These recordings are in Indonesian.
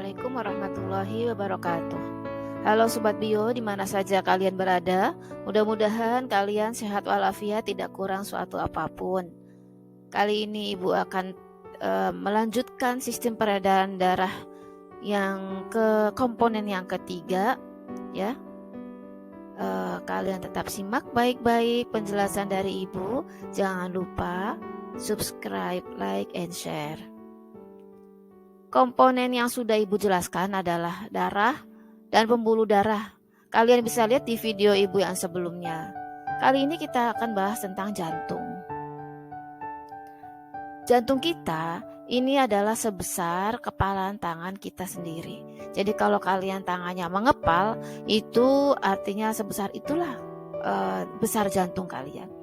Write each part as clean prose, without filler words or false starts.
Assalamualaikum warahmatullahi wabarakatuh. Halo Sobat Bio, di mana saja kalian berada. Mudah-mudahan kalian sehat walafiat, tidak kurang suatu apapun. Kali ini Ibu akan melanjutkan sistem peredaran darah yang ke komponen yang ketiga, ya. Kalian tetap simak baik-baik penjelasan dari Ibu. Jangan lupa subscribe, like, and share. Komponen yang sudah Ibu jelaskan adalah darah dan pembuluh darah. Kalian bisa lihat di video Ibu yang sebelumnya. Kali ini kita akan bahas tentang jantung. Jantung kita ini adalah sebesar kepalan tangan kita sendiri. Jadi kalau kalian tangannya mengepal, itu artinya sebesar itulah besar jantung kalian.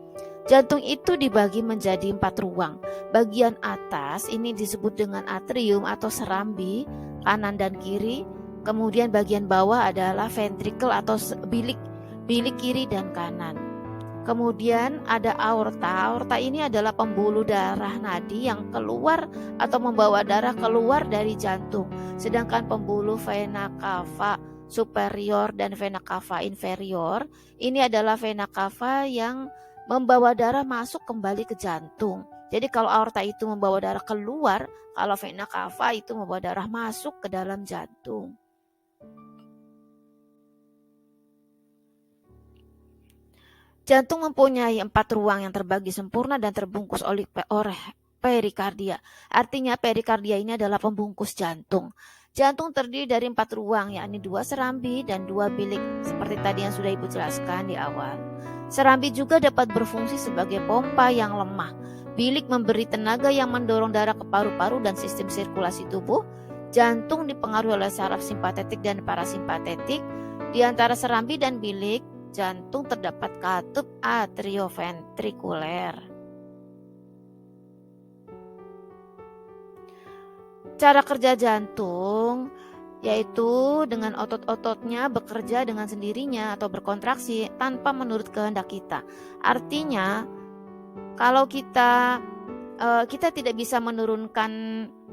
Jantung itu dibagi menjadi 4 ruang. Bagian atas ini disebut dengan atrium atau serambi, kanan dan kiri. Kemudian bagian bawah adalah ventricle atau bilik kiri dan kanan. Kemudian ada aorta. Aorta ini adalah pembuluh darah nadi yang keluar atau membawa darah keluar dari jantung. Sedangkan pembuluh vena cava superior dan vena cava inferior ini adalah vena cava yang membawa darah masuk kembali ke jantung. Jadi kalau aorta itu membawa darah keluar, kalau vena cava itu membawa darah masuk ke dalam jantung. Jantung mempunyai 4 ruang yang terbagi sempurna dan terbungkus oleh perikardia. Artinya perikardia ini adalah pembungkus jantung. Jantung terdiri dari 4 ruang, yakni 2 serambi dan 2 bilik, seperti tadi yang sudah Ibu jelaskan di awal. Serambi juga dapat berfungsi sebagai pompa yang lemah. Bilik memberi tenaga yang mendorong darah ke paru-paru dan sistem sirkulasi tubuh. Jantung dipengaruhi oleh saraf simpatetik dan parasimpatetik. Di antara serambi dan bilik jantung terdapat katup atrioventrikuler. Cara kerja jantung yaitu dengan otot-ototnya bekerja dengan sendirinya atau berkontraksi tanpa menurut kehendak kita. Artinya kalau kita tidak bisa menurunkan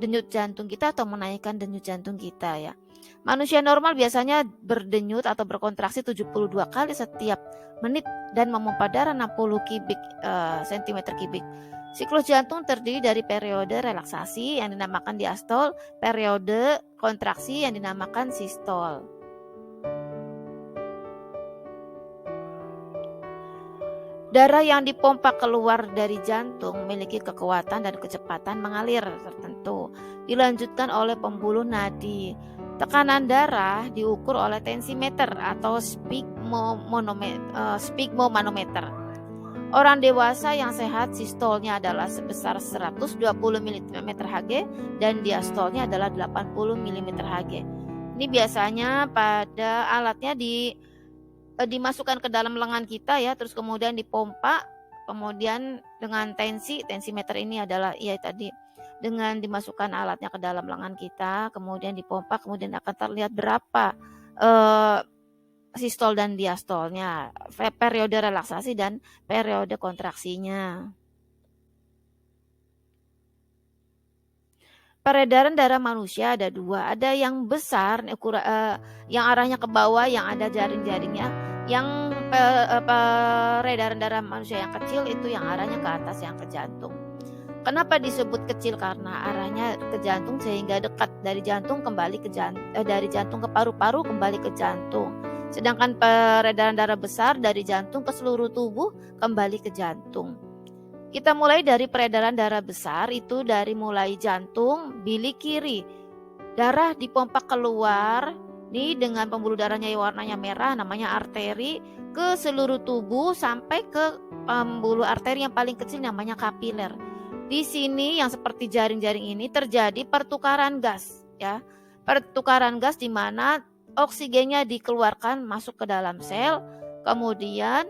denyut jantung kita atau menaikkan denyut jantung kita, ya. Manusia normal biasanya berdenyut atau berkontraksi 72 kali setiap menit dan memompa darah 60 cm kubik. Siklus jantung terdiri dari periode relaksasi yang dinamakan diastol, periode kontraksi yang dinamakan sistol. Darah yang dipompa keluar dari jantung memiliki kekuatan dan kecepatan mengalir tertentu, dilanjutkan oleh pembuluh nadi. Tekanan darah diukur oleh tensimeter atau sphygmomanometer. Orang dewasa yang sehat sistolnya adalah sebesar 120 mmHg dan diastolnya adalah 80 mmHg. Ini biasanya pada alatnya dimasukkan ke dalam lengan kita, ya, terus kemudian dipompa, kemudian dengan tensimeter ini adalah tadi dengan dimasukkan alatnya ke dalam lengan kita, kemudian dipompa, kemudian akan terlihat berapa sistol dan diastolnya, periode relaksasi dan periode kontraksinya. Peredaran darah manusia ada 2, ada yang besar, yang arahnya ke bawah, yang ada jaring-jaringnya. Yang peredaran darah manusia yang kecil itu yang arahnya ke atas, yang ke jantung. Kenapa disebut kecil? Karena arahnya ke jantung sehingga dekat dari jantung kembali ke dari jantung ke paru-paru kembali ke jantung. Sedangkan peredaran darah besar dari jantung ke seluruh tubuh kembali ke jantung. Kita mulai dari peredaran darah besar, itu dari mulai jantung, bilik kiri. Darah dipompa keluar nih dengan pembuluh darahnya yang warnanya merah, namanya arteri, ke seluruh tubuh sampai ke pembuluh arteri yang paling kecil namanya kapiler. Di sini yang seperti jaring-jaring ini terjadi pertukaran gas, ya. Pertukaran gas di mana oksigennya dikeluarkan masuk ke dalam sel, kemudian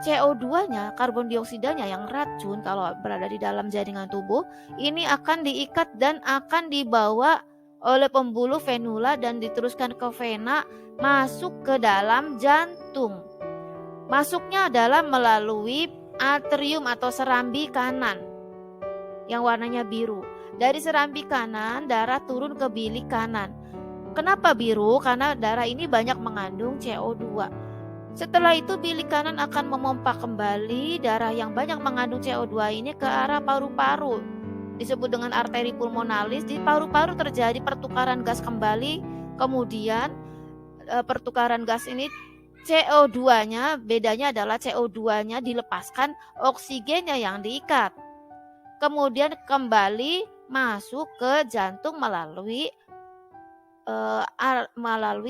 CO2-nya, karbon dioksidanya yang racun kalau berada di dalam jaringan tubuh, ini akan diikat dan akan dibawa oleh pembuluh venula dan diteruskan ke vena masuk ke dalam jantung. Masuknya adalah melalui atrium atau serambi kanan yang warnanya biru. Dari serambi kanan, darah turun ke bilik kanan. Kenapa biru? Karena darah ini banyak mengandung CO2. Setelah itu bilik kanan akan memompa kembali darah yang banyak mengandung CO2 ini ke arah paru-paru. Disebut dengan arteri pulmonalis. Di paru-paru terjadi pertukaran gas kembali. Kemudian pertukaran gas ini CO2-nya, bedanya adalah CO2-nya dilepaskan, oksigennya yang diikat. Kemudian kembali masuk ke jantung melalui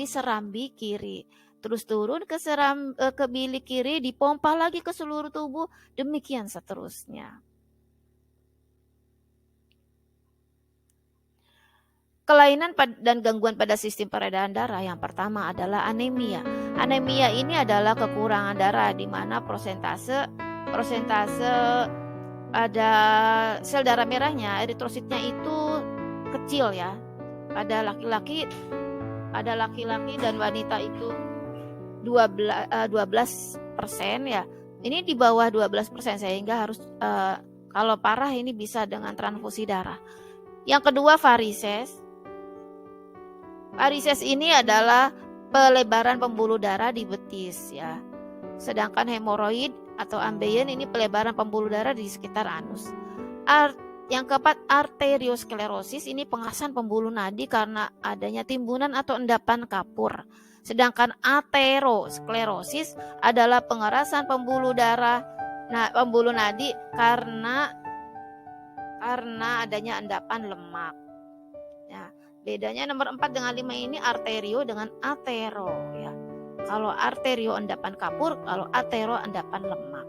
serambi kiri. Terus turun ke bilik kiri, dipompa lagi ke seluruh tubuh, demikian seterusnya. Kelainan dan gangguan pada sistem peredaran darah yang pertama adalah anemia. Anemia ini adalah kekurangan darah di mana persentase ada sel darah merahnya, eritrositnya itu kecil ya. Pada laki-laki dan wanita itu 12% ya. Ini di bawah 12% sehingga harus kalau parah ini bisa dengan transfusi darah. Yang kedua varises. Varises ini adalah pelebaran pembuluh darah di betis ya. Sedangkan hemoroid atau ambeien ini pelebaran pembuluh darah di sekitar anus. Yang keempat, arteriosklerosis ini pengerasan pembuluh nadi karena adanya timbunan atau endapan kapur. Sedangkan aterosklerosis adalah pengerasan pembuluh nadi karena adanya endapan lemak. Ya, bedanya nomor 4 dengan 5 ini arterio dengan atero ya. Kalau arterio endapan kapur, kalau atero endapan lemak.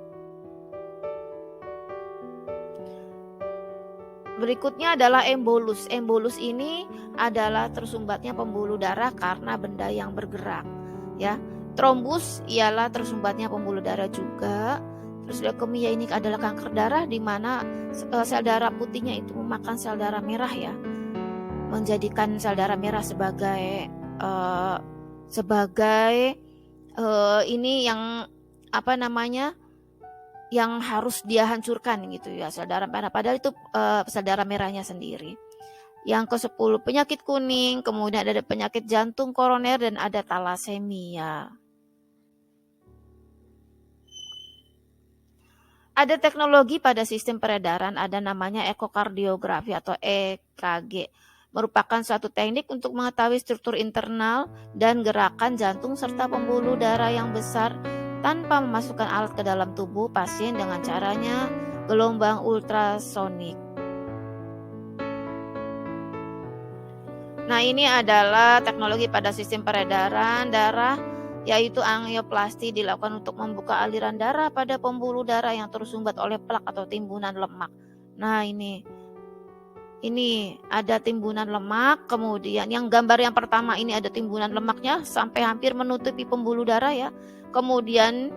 Berikutnya adalah embolus. Embolus ini adalah tersumbatnya pembuluh darah karena benda yang bergerak ya. Trombus ialah tersumbatnya pembuluh darah juga. Terus leukemia ini adalah kanker darah di mana sel darah putihnya itu memakan sel darah merah ya. Menjadikan sel darah merah sebagai ini yang yang harus dia hancurkan gitu ya, sel darah merah, padahal itu sel darah merahnya sendiri. Yang ke-10 penyakit kuning, kemudian ada penyakit jantung koroner dan ada talasemia. Ada teknologi pada sistem peredaran, ada namanya ekokardiografi atau EKG. Merupakan suatu teknik untuk mengetahui struktur internal dan gerakan jantung serta pembuluh darah yang besar tanpa memasukkan alat ke dalam tubuh pasien dengan caranya gelombang ultrasonik. Nah, ini adalah teknologi pada sistem peredaran darah, yaitu angioplasti dilakukan untuk membuka aliran darah pada pembuluh darah yang tersumbat oleh plak atau timbunan lemak. Nah, ini ada timbunan lemak, kemudian yang gambar yang pertama ini ada timbunan lemaknya sampai hampir menutupi pembuluh darah ya. Kemudian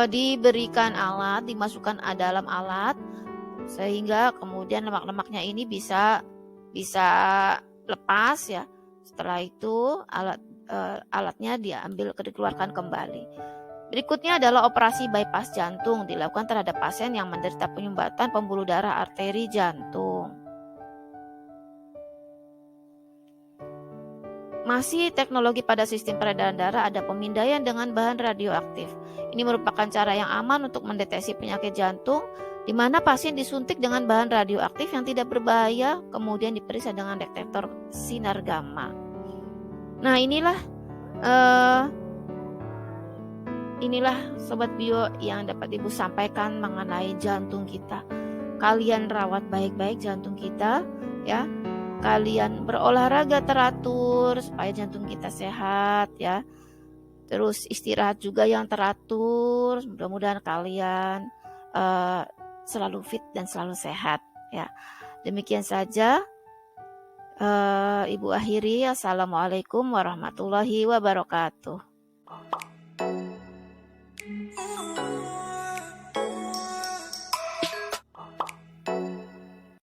diberikan alat, dimasukkan dalam alat sehingga kemudian lemak-lemaknya ini bisa lepas ya. Setelah itu alatnya dikeluarkan kembali. Berikutnya adalah operasi bypass jantung dilakukan terhadap pasien yang menderita penyumbatan pembuluh darah arteri jantung. Masih teknologi pada sistem peredaran darah, ada pemindaian dengan bahan radioaktif. Ini merupakan cara yang aman untuk mendeteksi penyakit jantung, di mana pasien disuntik dengan bahan radioaktif yang tidak berbahaya, kemudian diperiksa dengan detektor sinar gamma. Nah, inilah Sobat Bio yang dapat Ibu sampaikan mengenai jantung kita. Kalian rawat baik-baik jantung kita ya. Kalian berolahraga teratur supaya jantung kita sehat ya. Terus istirahat juga yang teratur. Mudah-mudahan kalian selalu fit dan selalu sehat ya. Demikian saja Ibu akhiri. Assalamualaikum warahmatullahi wabarakatuh.